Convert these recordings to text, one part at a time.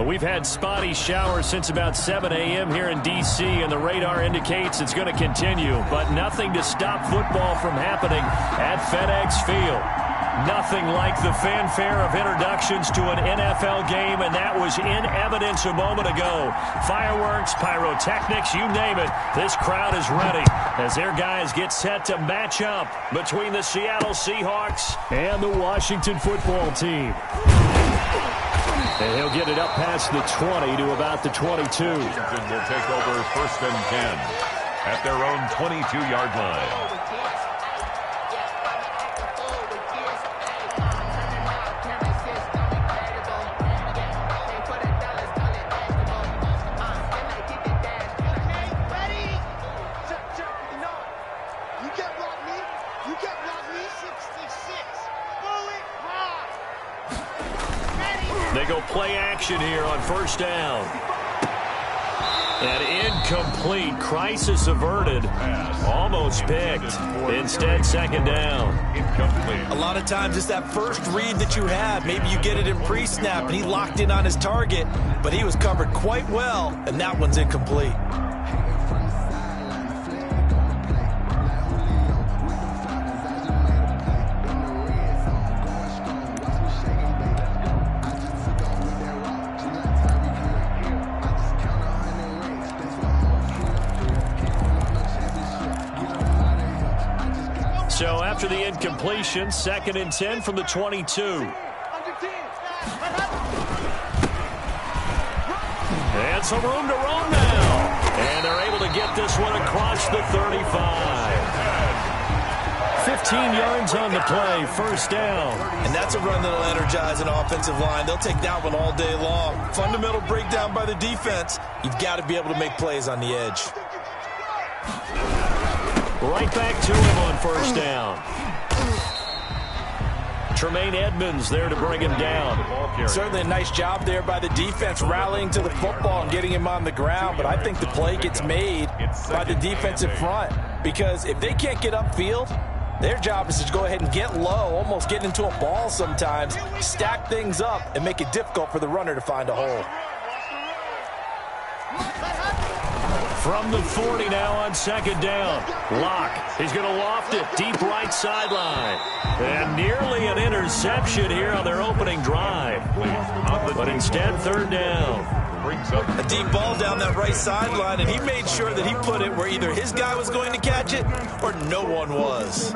We've had spotty showers since about 7 a.m. here in D.C., and the radar indicates it's going to continue, but nothing to stop football from happening at FedEx Field. Nothing like the fanfare of introductions to an NFL game, and that was in evidence a moment ago. Fireworks, pyrotechnics, you name it. This crowd is ready as their guys get set to match up between the Seattle Seahawks and the Washington football team. And he'll get it up past the 20 to about the 22. Washington will take over 1st and 10 at their own 22-yard line. They go play action here on 1st down. And incomplete. Crisis averted. Almost picked. Instead, 2nd down. A lot of times it's that first read that you have. Maybe you get it in pre-snap and he locked in on his target, but he was covered quite well, and that one's incomplete. So after the incompletion, 2nd and 10 from the 22. And some room to run now. And they're able to get this one across the 35. 15 yards on the play, 1st down. And that's a run that'll energize an offensive line. They'll take that one all day long. Fundamental breakdown by the defense. You've got to be able to make plays on the edge. Right back to him on 1st down. Tremaine Edmonds there to bring him down. Certainly a nice job there by the defense rallying to the football and getting him on the ground, but I think the play gets made by the defensive front, because if they can't get upfield, their job is to go ahead and get low, almost get into a ball sometimes, stack things up, and make it difficult for the runner to find a hole. From the 40 now on 2nd down. Locke, he's going to loft it deep right sideline. And nearly an interception here on their opening drive. But instead, 3rd down. A deep ball down that right sideline, and he made sure that he put it where either his guy was going to catch it or no one was.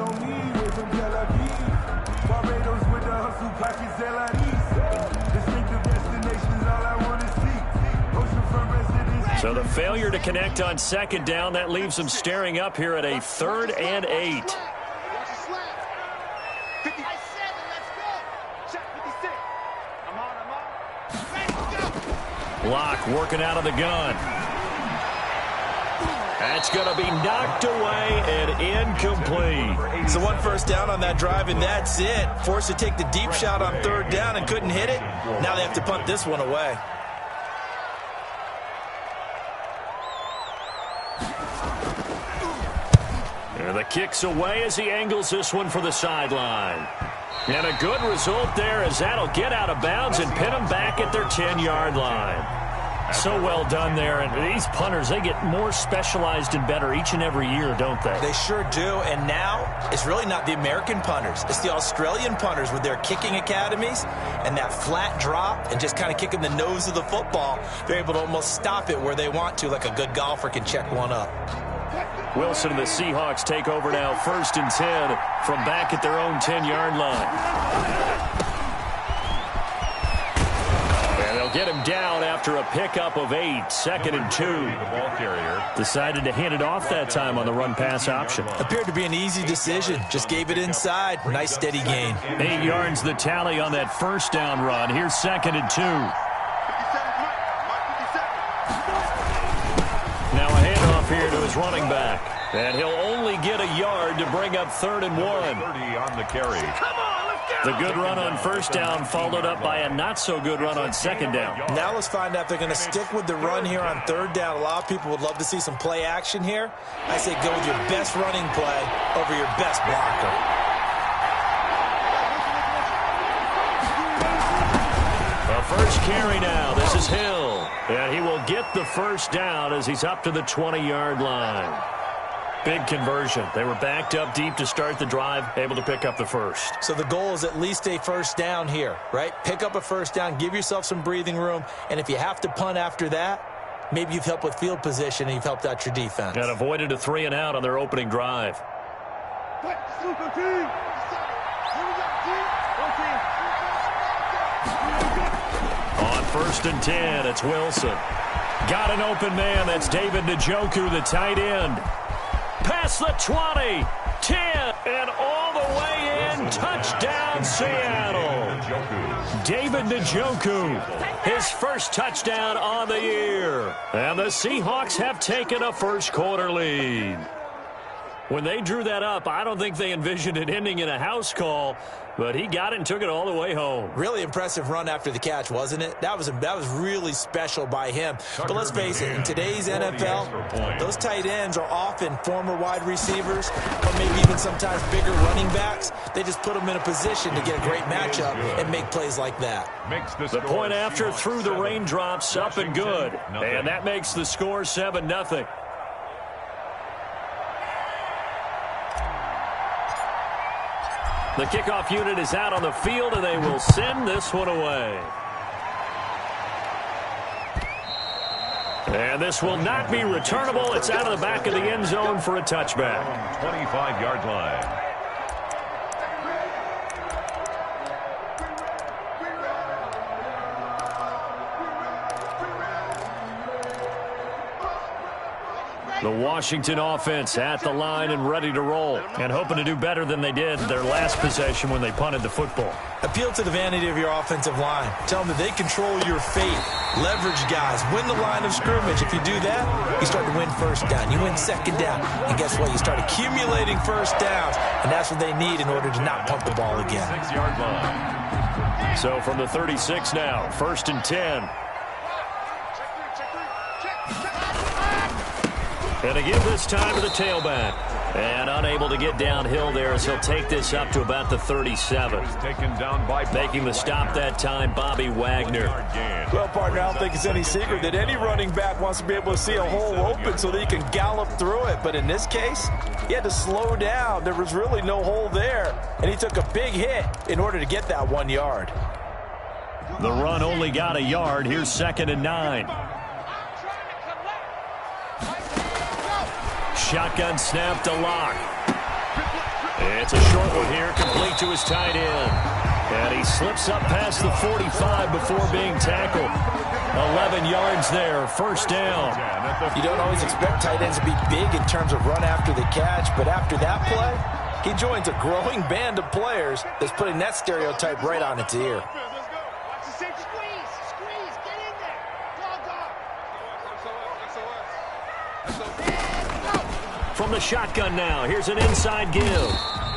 So the failure to connect on 2nd down, that leaves them staring up here at a 3rd and 8. Locke working out of the gun. That's going to be knocked away and incomplete. So 1 1st down on that drive, and that's it. Forced to take the deep shot on 3rd down and couldn't hit it. Now they have to punt this one away. And the kick's away as he angles this one for the sideline. And a good result there, as that'll get out of bounds and pin them back at their 10-yard line. So well done there. And these punters, they get more specialized and better each and every year, don't they? They sure do. And now it's really not the American punters. It's the Australian punters with their kicking academies and that flat drop and just kind of kicking the nose of the football. They're able to almost stop it where they want to, like a good golfer can check one up. Wilson and the Seahawks take over now, 1st and 10 from back at their own 10-yard line. And they'll get him down after a pickup of 8, 2nd and 2. The ball carrier Decided to hand it off that time on the run-pass option. Appeared to be an easy decision. Just gave it inside. Nice steady gain. 8 yards the tally on that 1st down run. Here's 2nd and 2. Now a handoff here to his running back. And he'll only get a yard to bring up 3rd and 1. 30 on the carry. The good run on 1st down followed up by a not-so-good run on 2nd down. Now let's find out if they're going to stick with the run here on 3rd down. A lot of people would love to see some play action here. I say go with your best running play over your best blocker. The first carry now. This is Hill. And he will get the first down as he's up to the 20-yard line. Big conversion. They were backed up deep to start the drive, able to pick up the first. So the goal is at least a first down here, right? Pick up a first down, give yourself some breathing room, and if you have to punt after that, maybe you've helped with field position and you've helped out your defense. And avoided a 3-and-out on their opening drive. On 1st and 10, it's Wilson. Got an open man. That's David Njoku, the tight end. Past the 20, 10, and all the way in. Touchdown, Seattle. David Njoku, his first touchdown on the year. And the Seahawks have taken a first-quarter lead. When they drew that up, I don't think they envisioned it ending in a house call, but he got it and took it all the way home. Really impressive run after the catch, wasn't it? That was really special by him. But let's face it, in today's NFL, those tight ends are often former wide receivers or maybe even sometimes bigger running backs. They just put them in a position to get a great matchup and make plays like that. The point after through the raindrops, up and good. And that makes the score 7-0. The kickoff unit is out on the field, and they will send this one away. And this will not be returnable. It's out of the back of the end zone for a touchback. 25-yard line. The Washington offense at the line and ready to roll, and hoping to do better than they did their last possession when they punted the football. Appeal to the vanity of your offensive line. Tell them that they control your fate. Leverage guys. Win the line of scrimmage. If you do that, you start to win first down. You win second down. And guess what? You start accumulating first downs, and that's what they need in order to not punt the ball again. 6-yard line. So from the 36 now, 1st and 10. And to give this time to the tailback. And unable to get downhill there as he'll take this up to about the 37. Taken down by making the stop that time, Bobby Wagner. Well, partner, I don't think it's any secret that any running back wants to be able to see a hole open so that he can gallop through it. But in this case, he had to slow down. There was really no hole there. And he took a big hit in order to get that 1 yard. The run only got a yard. Here's 2nd and 9. Shotgun snap to Locke. It's a short one here, complete to his tight end. And he slips up past the 45 before being tackled. 11 yards there, first down. You don't always expect tight ends to be big in terms of run after the catch, but after that play, he joins a growing band of players that's putting that stereotype right on its ear. From the shotgun now, here's an inside give.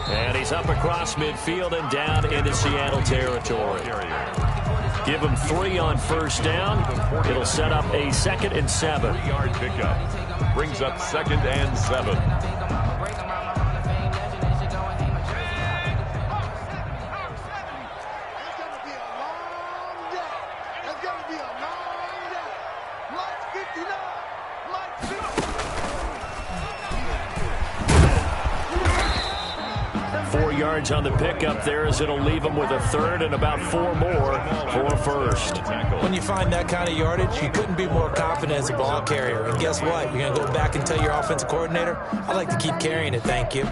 And he's up across midfield and down into Seattle territory. Give him 3 on first down. It'll set up a 2nd and 7. 3-yard pickup. Brings up 2nd and 7. Yards on the pickup there as it'll leave him with a 3rd and about 4 more for a first. When you find that kind of yardage, you couldn't be more confident as a ball carrier. And guess what? You're going to go back and tell your offensive coordinator, I'd like to keep carrying it, thank you.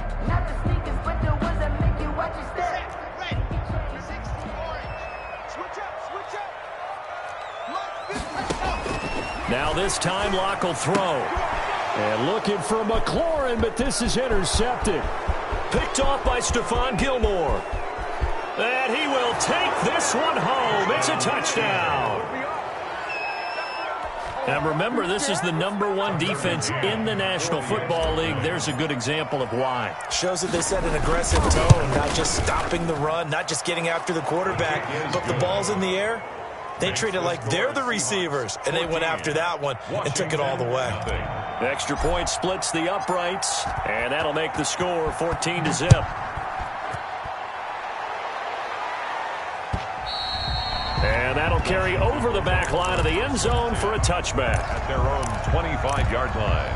Now this time Locke will throw. And looking for McLaurin, but this is intercepted. Picked off by Stephon Gilmore. And he will take this one home. It's a touchdown. And remember, this is the #1 defense in the National Football League. There's a good example of why. Shows that they set an aggressive tone, not just stopping the run, not just getting after the quarterback, but the ball's in the air. They treat it like they're the receivers, and they went after that one and took it all the way. Extra point splits the uprights, and that'll make the score 14-0. And that that'll carry over the back line of the end zone for a touchback. At their own 25-yard line.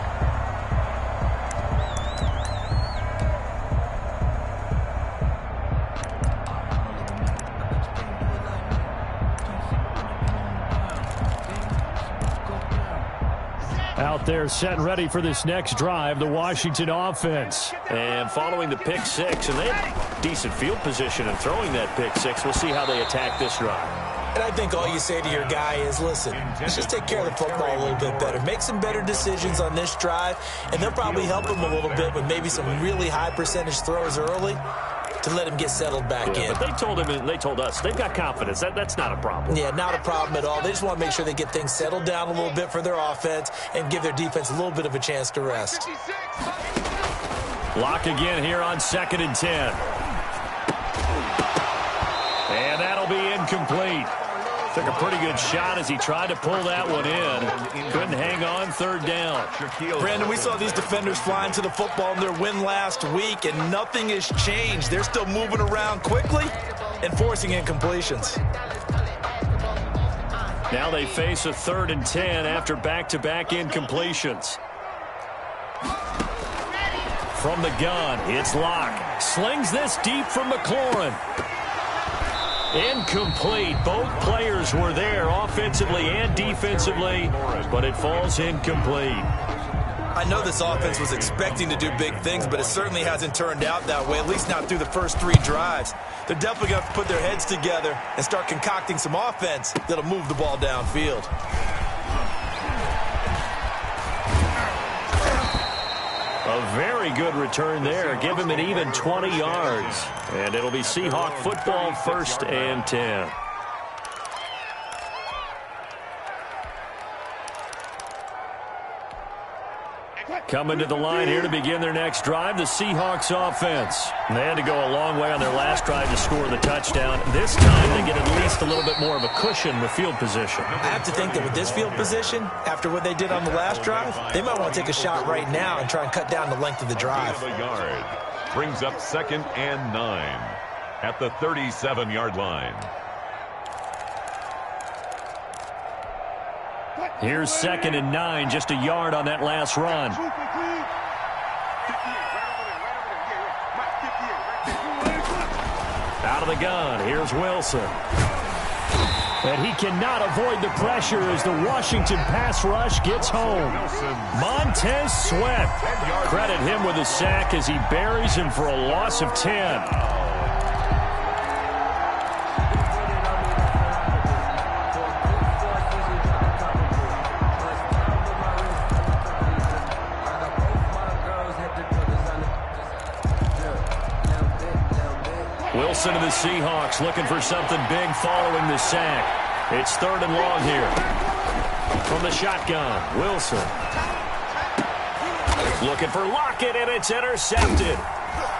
Out there set and ready for this next drive, the Washington offense. And following the pick six, and they have decent field position in throwing that pick six. We'll see how they attack this drive. And I think all you say to your guy is, listen, let's just take care of the football a little bit better. Make some better decisions on this drive, and they'll probably help him a little bit with maybe some really high percentage throws early to let him get settled back in. But they told him, and they told us, they've got confidence. That's not a problem. Yeah, not a problem at all. They just want to make sure they get things settled down a little bit for their offense and give their defense a little bit of a chance to rest. Lock again here on 2nd and 10. And that'll be incomplete. Took a pretty good shot as he tried to pull that one in. Couldn't hang on, 3rd down. Brandon, we saw these defenders flying to the football in their win last week, and nothing has changed. They're still moving around quickly and forcing incompletions. Now they face a 3rd and 10 after back-to-back incompletions. From the gun, it's Locke. Slings this deep from McLaurin. Incomplete. Both players were there offensively and defensively, but it falls incomplete. I know this offense was expecting to do big things, but it certainly hasn't turned out that way, at least not through the first 3 drives. They're definitely going to have to put their heads together and start concocting some offense that'll move the ball downfield. A very good return there. Give him an even 20 yards. And it'll be Seahawk football, 1st and 10. Coming to the line here to begin their next drive, the Seahawks offense. They had to go a long way on their last drive to score the touchdown. This time they get at least a little bit more of a cushion with field position. I have to think that with this field position, after what they did on the last drive, they might want to take a shot right now and try and cut down the length of the drive. Brings up 2nd and 9 at the 37-yard line. Here's 2nd and 9, just a yard on that last run. Out of the gun, here's Wilson. And he cannot avoid the pressure as the Washington pass rush gets home. Montez Sweat. Credit him with a sack as he buries him for a loss of 10. Wilson of the Seahawks looking for something big following the sack. It's 3rd and long here. From the shotgun, Wilson. Looking for Lockett, and it's intercepted.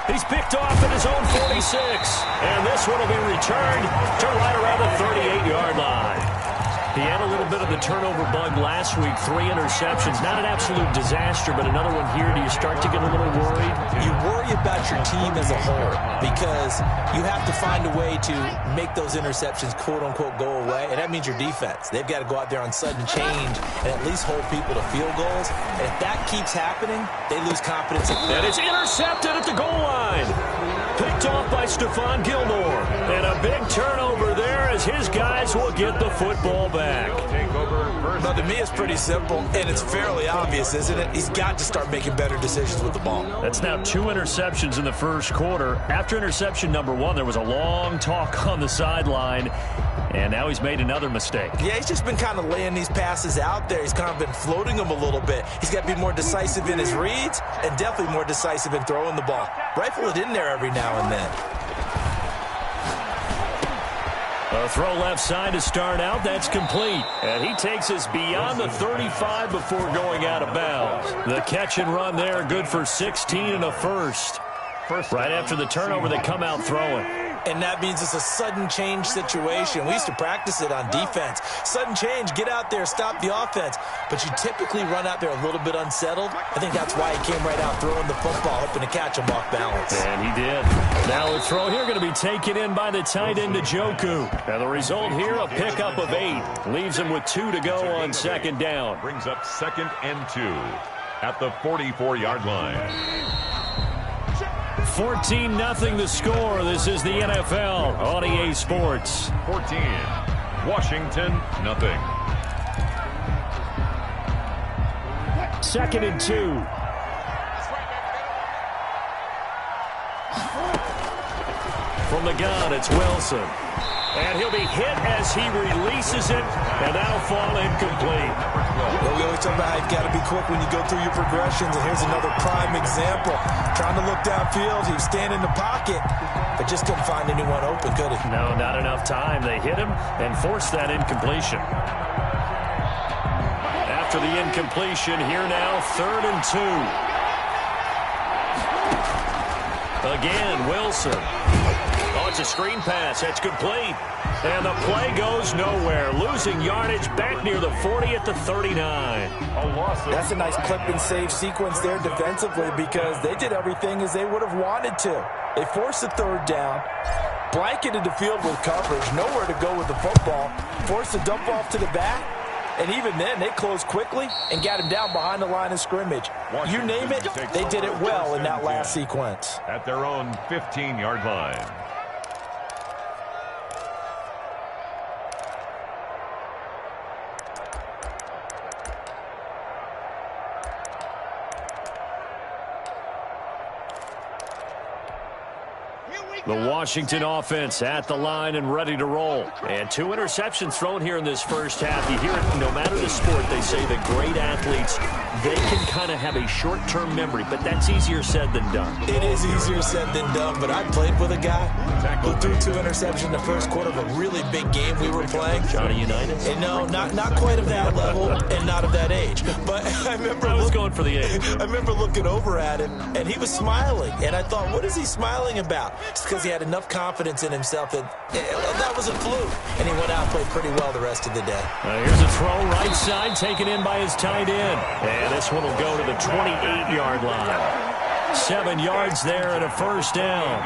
He's picked off at his own 46. And this one will be returned to right around the 38-yard line. He had a little bit of the turnover bug last week, 3 interceptions. Not an absolute disaster, but another one here. Do you start to get a little worried? You worry about your team as a whole because you have to find a way to make those interceptions, quote-unquote, go away, and that means your defense. They've got to go out there on sudden change and at least hold people to field goals. And if that keeps happening, they lose confidence. And it's intercepted at the goal line. Picked off by Stephon Gilmore. And a big turnover there as his guys will get the football back. Now, to me, it's pretty simple, and it's fairly obvious, isn't it? He's got to start making better decisions with the ball. That's now 2 interceptions in the first quarter. After interception number 1, there was a long talk on the sideline, and now he's made another mistake. Yeah, he's just been kind of laying these passes out there. He's kind of been floating them a little bit. He's got to be more decisive in his reads and definitely more decisive in throwing the ball. Rifle it in there every now and then. A throw left side to start out. That's complete. And he takes us beyond the 35 before going out of bounds. The catch and run there, good for 16 and a first. Right after the turnover, they come out throwing. And that means it's a sudden change situation. We used to practice it on defense. Sudden change, get out there, stop the offense. But you typically run out there a little bit unsettled. I think that's why he came right out throwing the football, hoping to catch him off balance. And he did. Now the throw here going to be taken in by the tight end, Njoku. And the result here, a pickup of 8. Leaves him with 2 to go on second down. Brings up 2nd and 2 at the 44-yard line. 14-0 the score. This is the NFL on EA Sports. 14, Washington, nothing. 2nd and 2. From the gun, it's Wilson. And he'll be hit as he releases it, and that'll fall incomplete. Well, we always talk about how you've got to be quick when you go through your progressions, and here's another prime example. Trying to look downfield, he was standing in the pocket, but just couldn't find anyone open, could he? No, not enough time. They hit him and forced that incompletion. After the incompletion, here now, 3rd and 2. Again, Wilson. Oh, it's a screen pass. That's complete. And the play goes nowhere. Losing yardage back near the 40 at the 39. That's a nice clip and save sequence there defensively because they did everything as they would have wanted to. They forced the 3rd down, blanketed the field with coverage, nowhere to go with the football, forced a dump off to the back, and even then they closed quickly and got him down behind the line of scrimmage. You name it, they did it well in that last sequence. At their own 15-yard line. The Washington offense at the line and ready to roll. And 2 interceptions thrown here in this first half. You hear it, no matter the sport, they say the great athletes, they can kind of have a short-term memory, but that's easier said than done. It is easier said than done, but I played with a guy who threw 2 interceptions in the first quarter of a really big game we were playing. Johnny Unitas? And no, not quite of that level and not of that age. But I was going for the age. I remember looking over at him, and he was smiling. And I thought, what is he smiling about? It's because he had enough confidence in himself that that was a fluke. And he went out and played pretty well the rest of the day. Here's a throw right side, taken in by his tight end. And this one will go to the 28-yard line. 7 yards there and a first down.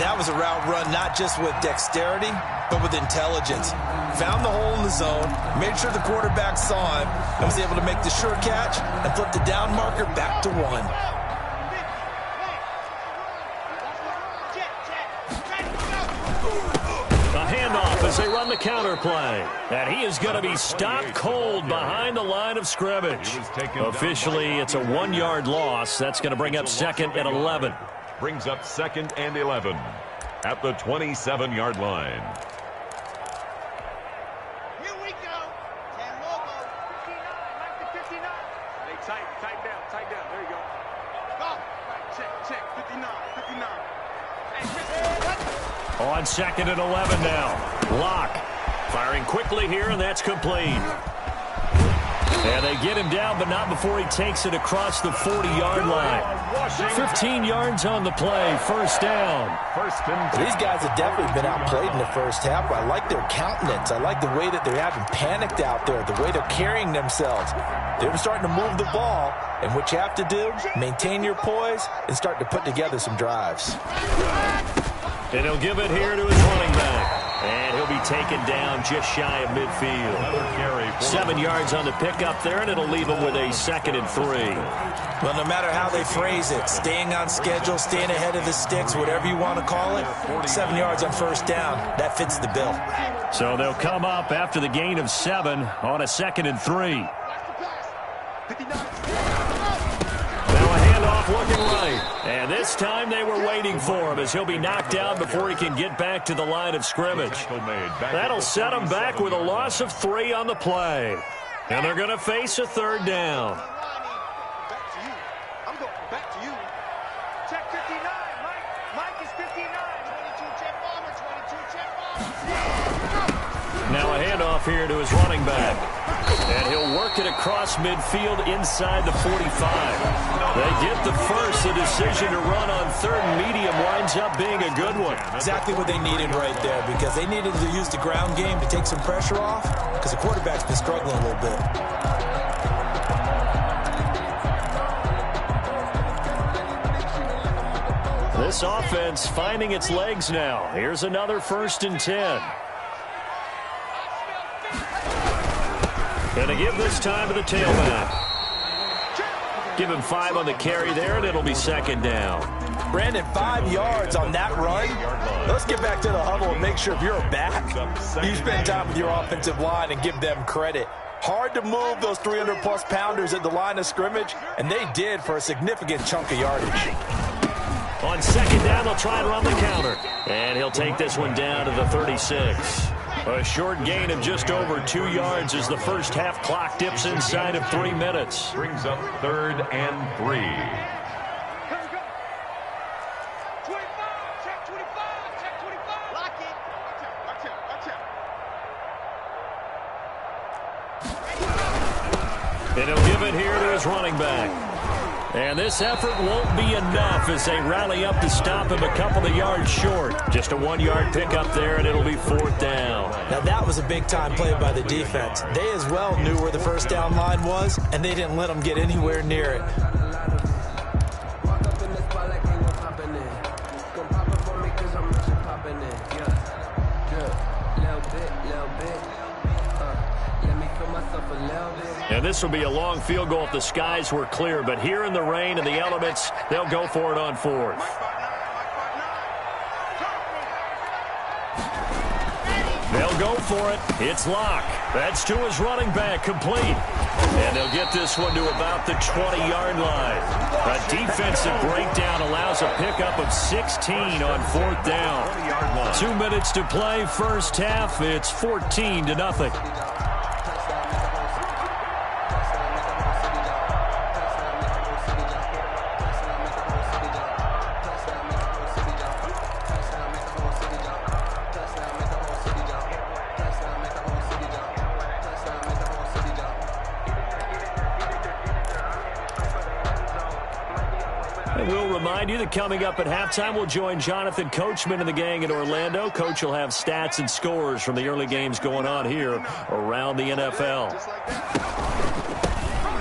That was a route run not just with dexterity, but with intelligence. Found the hole in the zone, made sure the quarterback saw him, and was able to make the sure catch and flip the down marker back to 1. As they run the counter play. And he is going to be stopped cold behind the line of scrimmage. Officially, it's a 1-yard loss. That's going to bring up 2nd and 11. Brings up 2nd and 11 at the 27-yard line. Here we go. 10 logo. 59. Like the 59. Hey, tight down. There you go. Go. Right, check. 59. Hey, on 2nd and 11 now. Lock. Firing quickly here, and that's complete. And they get him down, but not before he takes it across the 40-yard line. 15 yards on the play. First down. These guys have definitely been outplayed in the first half. I like their countenance. I like the way that they haven't panicked out there, the way they're carrying themselves. They're starting to move the ball, and what you have to do, maintain your poise and start to put together some drives. And he'll give it here to his running back. And he'll be taken down just shy of midfield. 7 yards on the pickup there, and it'll leave him with a 2nd and 3. Well, no matter how they phrase it, staying on schedule, staying ahead of the sticks, whatever you want to call it, 7 yards on first down, that fits the bill. So they'll come up after the gain of 7 on a 2nd and 3. Looking right. And this time they were waiting for him as he'll be knocked down before he can get back to the line of scrimmage. That'll set him back with a loss of 3 on the play. And they're going to face a 3rd down. I'm going back to you. Check 59. Mike is 59. 22 check bomber. 22 check bomber. Now a handoff here to his running back. And he'll work it across midfield inside the 45. They get the first. The decision to run on third and medium winds up being a good one. Exactly what they needed right there, because they needed to use the ground game to take some pressure off, because the quarterback's been struggling a little bit. This offense finding its legs now. Here's another 1st and 10. Going to give this time to the tailback. Give him 5 on the carry there, and it'll be 2nd down. Brandon, 5 yards on that run. Let's get back to the huddle and make sure if you're a back, you spend time with your offensive line and give them credit. Hard to move those 300-plus pounders at the line of scrimmage, and they did for a significant chunk of yardage. On 2nd down, they'll try and run the counter. And he'll take this one down to the 36. A short gain of just over 2 yards as the first half clock dips inside of 3 minutes. Brings up 3rd and 3. And he'll give it here to his running back. And this effort won't be enough as they rally up to stop him a couple of yards short. Just a 1-yard pickup there, and it'll be 4th down. Now, that was a big-time play by the defense. They as well knew where the first down line was, and they didn't let them get anywhere near it. And this will be a long field goal if the skies were clear. But here in the rain and the elements, they'll go for it on 4th. They'll go for it. It's Locke. That's to his running back, complete. And they'll get this one to about the 20-yard line. A defensive breakdown allows a pickup of 16 on 4th down. 2 minutes to play, first half. It's 14-0. We'll remind you that coming up at halftime, we'll join Jonathan Coachman and the gang in Orlando. Coach will have stats and scores from the early games going on here around the NFL.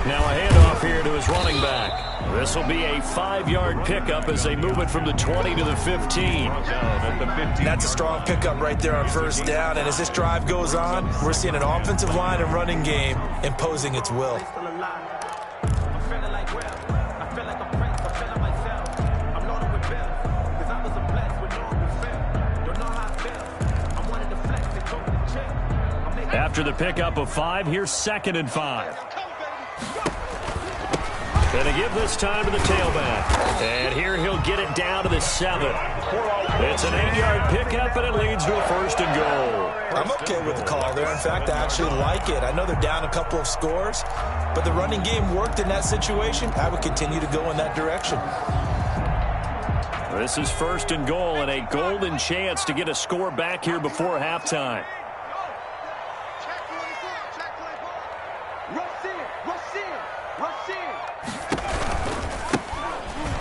Now a handoff here to his running back. This will be a 5-yard pickup as they move it from the 20 to the 15. That's a strong pickup right there on first down. And as this drive goes on, we're seeing an offensive line and running game imposing its will. After the pickup of 5, here's 2nd and 5. Going to give this time to the tailback. And here he'll get it down to the 7. It's an 8-yard pickup, and it leads to a 1st and goal. I'm okay with the call there. In fact, I actually like it. I know they're down a couple of scores, but the running game worked in that situation. I would continue to go in that direction. This is 1st and goal, and a golden chance to get a score back here before halftime.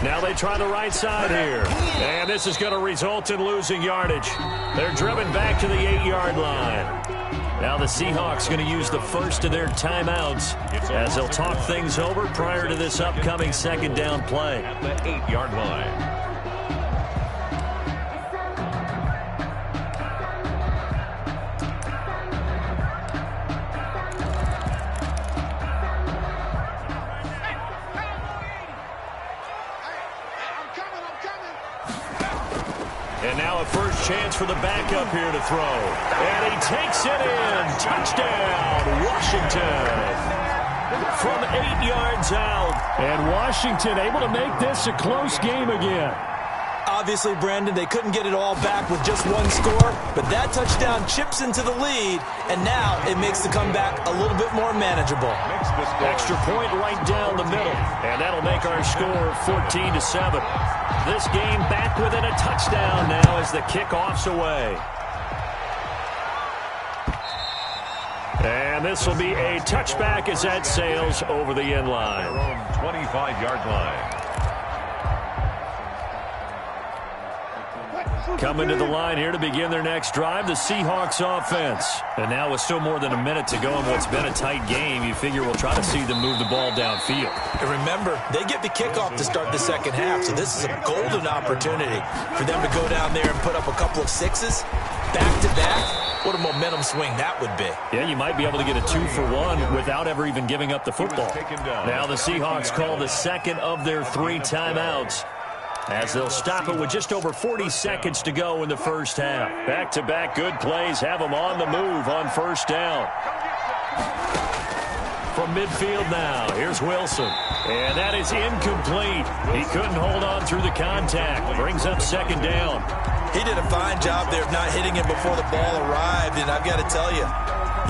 Now they try the right side here. And this is going to result in losing yardage. They're driven back to the 8-yard line. Now the Seahawks going to use the first of their timeouts as they'll talk things over prior to this upcoming 2nd down play. At the 8-yard line. And now a first chance for the backup here to throw. And he takes it in. Touchdown, Washington. From 8 yards out. And Washington able to make this a close game again. Obviously, Brandon, they couldn't get it all back with just one score, but that touchdown chips into the lead, and now it makes the comeback a little bit more manageable. Extra point right down the middle, and that'll make our score 14-7. This game back within a touchdown now as the kickoff's away. And And this will be a touchback as that sails over the end line. Their own 25-yard line. Coming to the line here to begin their next drive, the Seahawks offense. And now with still more than a minute to go in what's been a tight game, you figure we'll try to see them move the ball downfield. And remember, they get the kickoff to start the second half, so this is a golden opportunity for them to go down there and put up a couple of sixes back-to-back. What a momentum swing that would be. Yeah, you might be able to get a 2-for-1 without ever even giving up the football. Now the Seahawks call the second of their 3 timeouts, as they'll stop it with just over 40 seconds to go in the first half. Back-to-back good plays have them on the move on first down. From midfield now, here's Wilson. And that is incomplete. He couldn't hold on through the contact. Brings up second down. He did a fine job there of not hitting him before the ball arrived, and I've got to tell you,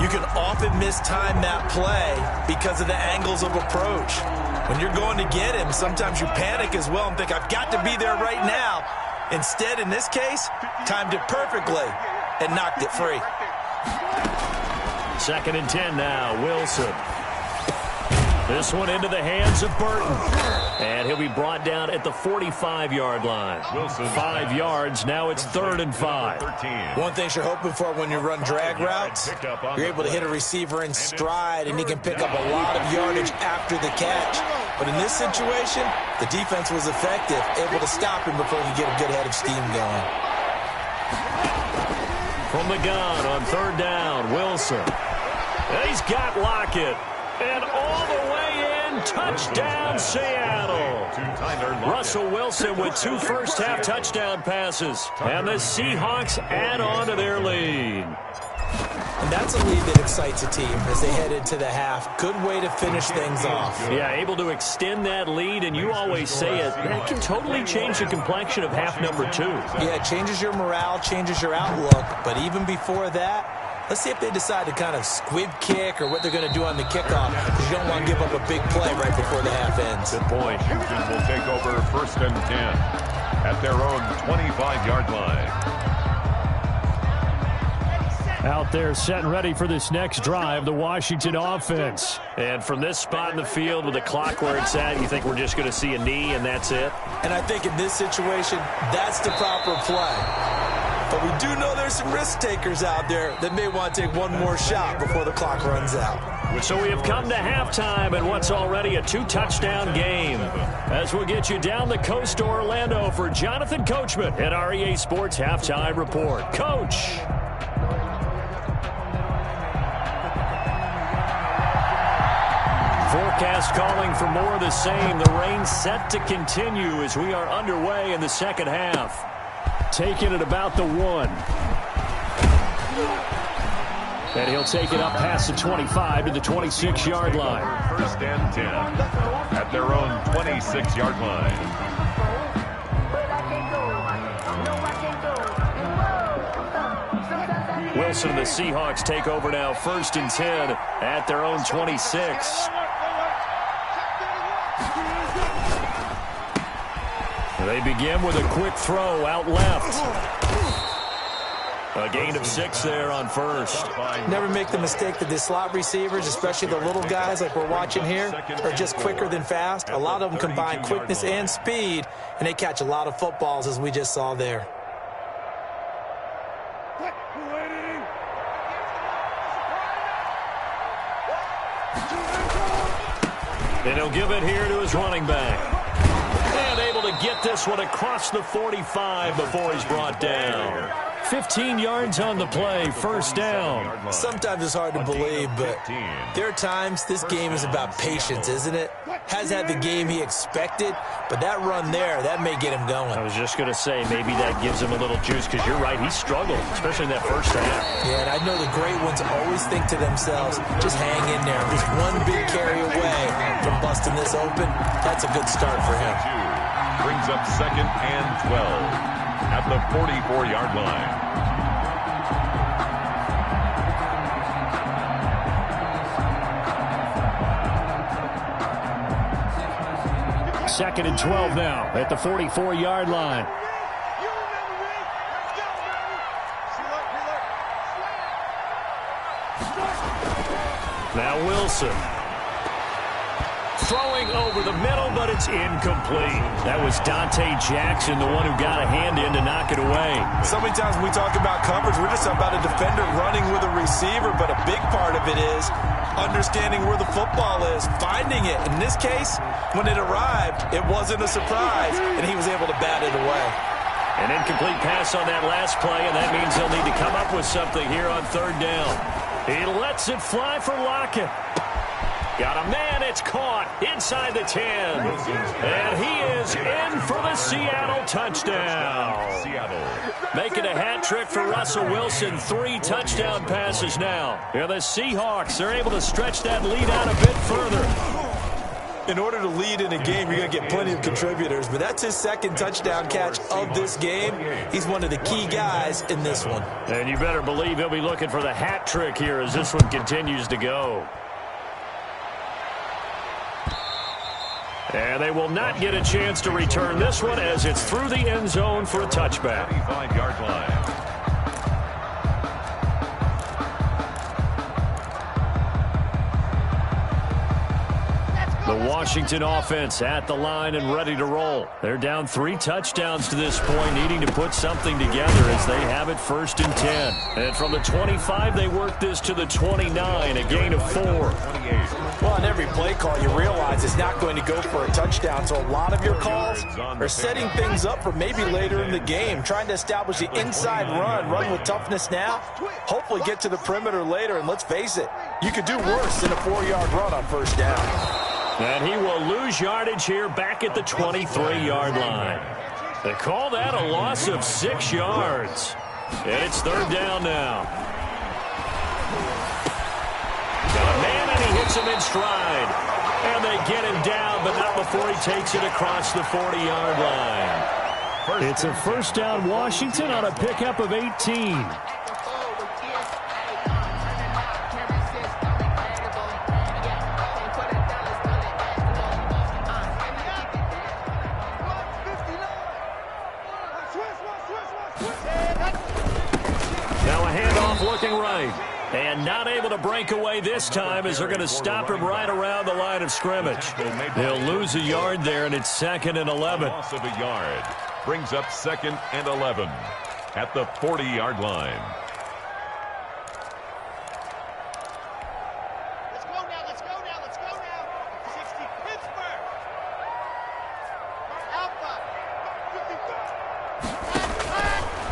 you can often mistime that play because of the angles of approach. When you're going to get him, sometimes you panic as well and think, I've got to be there right now. Instead, in this case, timed it perfectly and knocked it free. 2nd and 10 now, Wilson. This one into the hands of Burton. And he'll be brought down at the 45-yard line. Wilson. 5 yards. Now it's 3rd and 5. 13. One thing you're hoping for when you run drag routes, you're able to hit a receiver in stride, and he can pick up a lot of yardage after the catch. But in this situation, the defense was effective, able to stop him before he could get a good head of steam going. From the gun on 3rd down, Wilson. And he's got Lockett. And all the way in, touchdown Seattle. Russell Wilson with 2 first-half touchdown passes. And the Seahawks add on to their lead. And that's a lead that excites a team as they head into the half. Good way to finish things off. Yeah, able to extend that lead, and you always say it, that can totally change the complexion of half number 2. Yeah, it changes your morale, changes your outlook. But even before that, let's see if they decide to kind of squib kick or what they're going to do on the kickoff, because you don't want to give up a big play right before the half ends. Good point. Houston will take over 1st and 10 at their own 25-yard line. Out there set and ready for this next drive, the Washington offense. And from this spot in the field with the clock where it's at, you think we're just going to see a knee and that's it? And I think in this situation, that's the proper play. But we do know there's some risk takers out there that may want to take one more shot before the clock runs out. So we have come to halftime in what's already a 2-touchdown game. As we'll get you down the coast to Orlando for Jonathan Coachman at our EA Sports Halftime Report. Coach. Forecast calling for more of the same. The rain set to continue as we are underway in the second half. Taking it about the 1. And he'll take it up past the 25 to the 26-yard line. 1st and 10 at their own 26-yard line. Wilson and the Seahawks take over now, 1st and 10 at their own 26. They begin with a quick throw out left. A gain of 6 there on 1st. Never make the mistake that the slot receivers, especially the little guys like we're watching here, are just quicker than fast. A lot of them combine quickness and speed, and they catch a lot of footballs, as we just saw there. And he'll give it here to his running back. And able to get this one across the 45 before he's brought down. 15 yards on the play, 1st down. Sometimes it's hard to believe, but there are times this game is about patience, isn't it? Has had the game he expected, but that run there, that may get him going. I was just going to say, maybe that gives him a little juice, because you're right, he struggled, especially in that first half. Yeah, and I know the great ones always think to themselves, just hang in there. Just one big carry away from busting this open. That's a good start for him. Brings up 2nd and 12 at the 44-yard line. Second and 12 now at the 44-yard line. Now Wilson. Throwing over the middle, but it's incomplete. That was Dante Jackson, the one who got a hand in to knock it away. So many times when we talk about coverage, we're just about a defender running with a receiver, but a big part of it is understanding where the football is, finding it. In this case, when it arrived, it wasn't a surprise, and he was able to bat it away. An incomplete pass on that last play, and that means they'll need to come up with something here on third down. He lets it fly for Lockett. Got a man, it's caught inside the 10. And he is in for the Seattle touchdown. Making a hat trick for Russell Wilson. 3 touchdown passes now. Yeah, the Seahawks are able to stretch that lead out a bit further. In order to lead in a game, you're going to get plenty of contributors, but that's his second touchdown catch of this game. He's one of the key guys in this one. And you better believe he'll be looking for the hat trick here as this one continues to go. And they will not get a chance to return this one as it's through the end zone for a touchback. 35-yard line. The Washington offense at the line and ready to roll. They're down 3 touchdowns to this point, needing to put something together as they have it 1st and 10. And from the 25, they work this to the 29, a gain of 4. Well, on every play call, you realize it's not going to go for a touchdown, so a lot of your calls are setting things up for maybe later in the game, trying to establish the inside run with toughness now, hopefully get to the perimeter later, and let's face it, you could do worse than a 4-yard run on first down. And he will lose yardage here back at the 23-yard line. They call that a loss of 6 yards. And it's third down now. Got a man, and he hits him in stride. And they get him down, but not before he takes it across the 40-yard line. It's a first down Washington on a pickup of 18. Looking right. And not able to break away this time as they're going to stop him right around the line of scrimmage. They'll lose a yard there, and it's 2nd and 11. Loss of a yard brings up 2nd and 11 at the 40-yard line. Let's go now, let's go now, let's go now. 60 Pittsburgh. Alpha.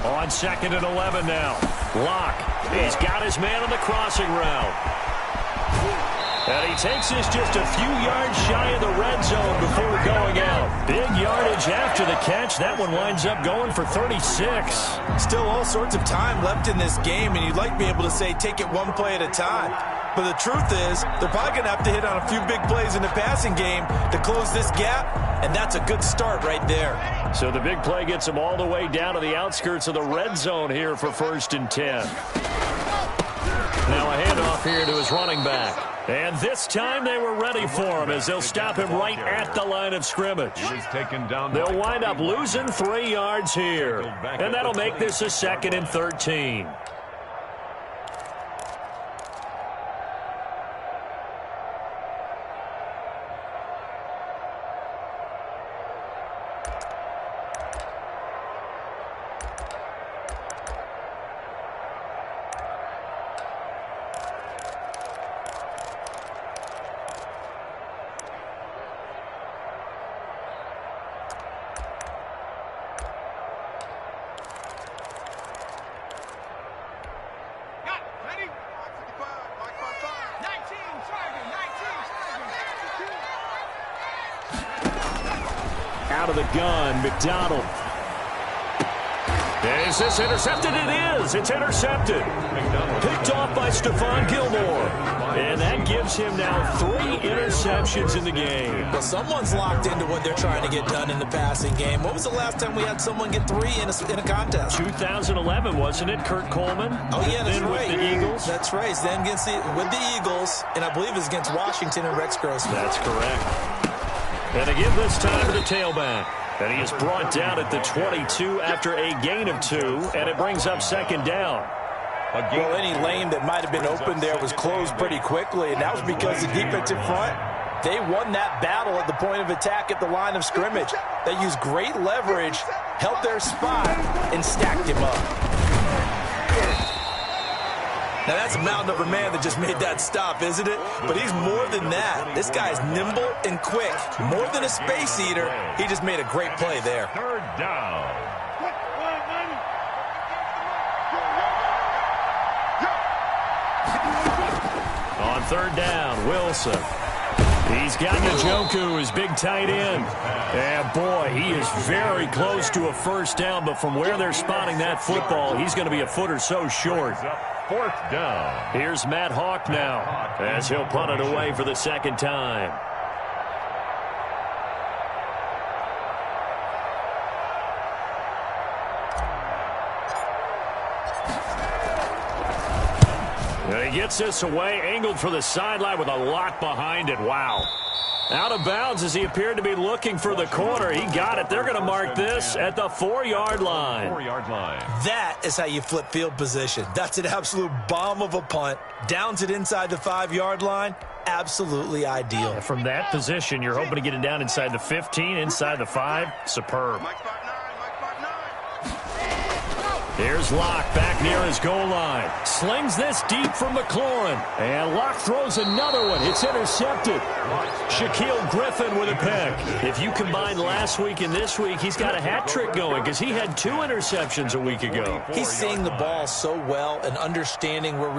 55. On 2nd and 11 now. Locke. He's got his man on the crossing route. And he takes this just a few yards shy of the red zone before going out. Big yardage after the catch. That one winds up going for 36. Still all sorts of time left in this game, and you'd like to be able to say take it one play at a time. But the truth is, they're probably going to have to hit on a few big plays in the passing game to close this gap, and that's a good start right there. So the big play gets them all the way down to the outskirts of the red zone here for 1st and 10. Now a handoff here to his running back. And this time they were ready for him as they'll stop him right at the line of scrimmage. They'll wind up losing 3 yards here. And that'll make this a 2nd and 13. Out of the gun, McDonald. Is this intercepted? It is. It's intercepted. Picked off by Stephon Gilmore. And that gives him now 3 interceptions in the game. Well, someone's locked into what they're trying to get done in the passing game. When was the last time we had someone get 3 in a contest? 2011, wasn't it, Kurt Coleman? Oh, yeah, that's then right. With the Eagles? That's right. Then with the Eagles, and I believe it was against Washington and Rex Grossman. That's correct. And again this time to the tailback. And he is brought down at the 22 after a gain of 2, and it brings up 2nd down. Well, any lane that might have been open there was closed pretty quickly, and that was because the defensive front, they won that battle at the point of attack at the line of scrimmage. They used great leverage, held their spot, and stacked him up. Now, that's a mountain of a man that just made that stop, isn't it? But he's more than that. This guy's nimble and quick. More than a space eater, he just made a great play there. Third down. On third down, Wilson. He's got Njoku, his big tight end. And, boy, he is very close to a first down, but from where they're spotting that football, he's going to be a foot or so short. Fourth down. Here's Matt Hawk now as he'll punt it away for the second time. And he gets this away, angled for the sideline with a lot behind it. Wow. Out of bounds as he appeared to be looking for the corner. He got it. They're going to mark this at the 4-yard line. 4-yard line. That is how you flip field position. That's an absolute bomb of a punt. Downs it inside the 5-yard line. Absolutely ideal. From that position, you're hoping to get it down inside the 15, inside the 5. Superb. Here's Locke back near his goal line. Slings this deep from McLaurin. And Locke throws another one. It's intercepted. Shaquille Griffin with a pick. If you combine last week and this week, he's got a hat trick going because he had 2 interceptions a week ago. He's seeing the ball so well and understanding where